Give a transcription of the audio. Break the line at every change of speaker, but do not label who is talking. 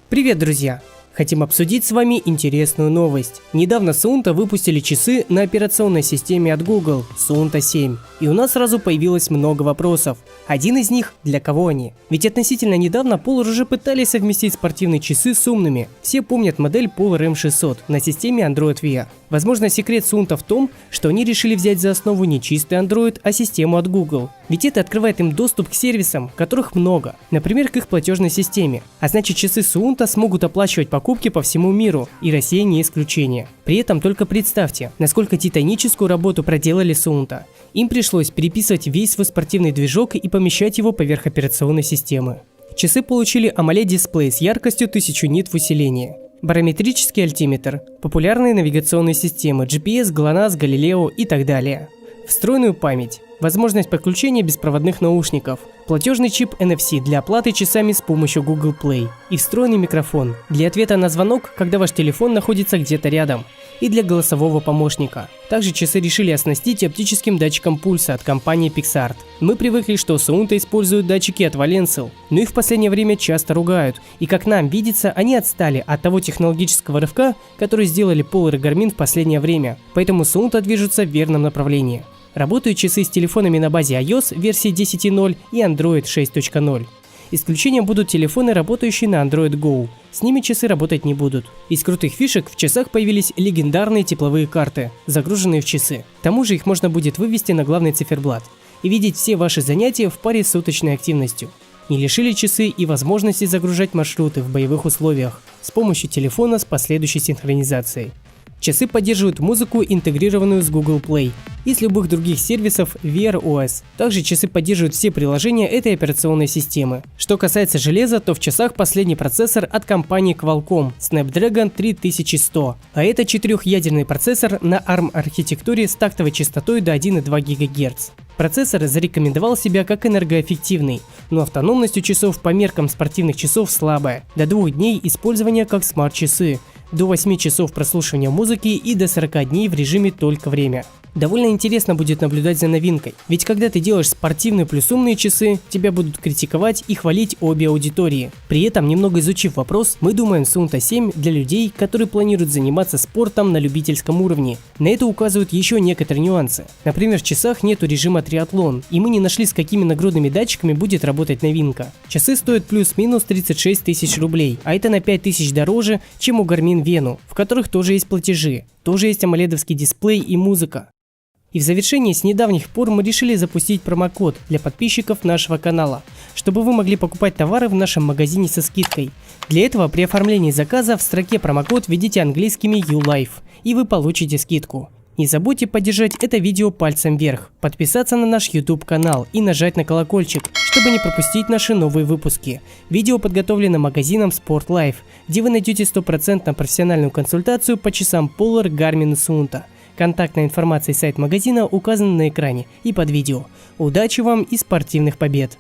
Привет, друзья! Хотим обсудить с вами интересную новость. Недавно Suunto выпустили часы на операционной системе от Google Suunto 7. И у нас сразу появилось много вопросов. Один из них – для кого они? Ведь относительно недавно Polar уже пытались совместить спортивные часы с умными. Все помнят модель Polar M600 на системе Android Wear. Возможно, секрет Suunto в том, что они решили взять за основу не чистый Android, а систему от Google. Ведь это открывает им доступ к сервисам, которых много, например, к их платежной системе. А значит, часы Suunto смогут оплачивать покупки по всему миру, и Россия не исключение. При этом только представьте, насколько титаническую работу проделали Suunto. Им пришлось переписывать весь свой спортивный движок и помещать его поверх операционной системы. Часы получили AMOLED-дисплей с яркостью 1000 нит в усилении, барометрический альтиметр, популярные навигационные системы GPS, GLONASS, Galileo и так далее. Встроенную память, возможность подключения беспроводных наушников, платежный чип NFC для оплаты часами с помощью Google Play и встроенный микрофон для ответа на звонок, когда ваш телефон находится где-то рядом, и для голосового помощника. Также часы решили оснастить оптическим датчиком пульса от компании Pixart. Мы привыкли, что Suunto используют датчики от Valencel, но их в последнее время часто ругают, и как нам видится, они отстали от того технологического рывка, который сделали Polar и Garmin в последнее время, поэтому Suunto движутся в верном направлении. Работают часы с телефонами на базе iOS версии 10.0 и Android 6.0. Исключением будут телефоны, работающие на Android Go. С ними часы работать не будут. Из крутых фишек в часах появились легендарные тепловые карты, загруженные в часы. К тому же их можно будет вывести на главный циферблат и видеть все ваши занятия в паре с суточной активностью. Не лишили часы и возможности загружать маршруты в боевых условиях с помощью телефона с последующей синхронизацией. Часы поддерживают музыку, интегрированную с Google Play, и с любых других сервисов Wear OS. Также часы поддерживают все приложения этой операционной системы. Что касается железа, то в часах последний процессор от компании Qualcomm Snapdragon 3100, а это 4-ядерный процессор на ARM-архитектуре с тактовой частотой до 1,2 ГГц. Процессор зарекомендовал себя как энергоэффективный, но автономность у часов по меркам спортивных часов слабая, до 2 дней использования как смарт-часы, до 8 часов прослушивания музыки и до 40 дней в режиме «Только время». Довольно интересно будет наблюдать за новинкой, ведь когда ты делаешь спортивные плюс умные часы, тебя будут критиковать и хвалить обе аудитории. При этом, немного изучив вопрос, мы думаем Suunto 7 для людей, которые планируют заниматься спортом на любительском уровне. На это указывают еще некоторые нюансы. Например, в часах нету режима триатлон, и мы не нашли, с какими нагрудными датчиками будет работать новинка. Часы стоят плюс-минус 36 тысяч рублей, а это на 5 тысяч дороже, чем у Garmin Venu, в которых тоже есть платежи, тоже есть AMOLED-овский дисплей и музыка. И в завершении, с недавних пор мы решили запустить промокод для подписчиков нашего канала, чтобы вы могли покупать товары в нашем магазине со скидкой. Для этого при оформлении заказа в строке промокод введите английскими YouLife, и вы получите скидку. Не забудьте поддержать это видео пальцем вверх, подписаться на наш YouTube канал и нажать на колокольчик, чтобы не пропустить наши новые выпуски. Видео подготовлено магазином Sport Life, где вы найдете 100% профессиональную консультацию по часам Polar, Garmin и Suunto. Контактная информация и сайт магазина указаны на экране и под видео. Удачи вам и спортивных побед!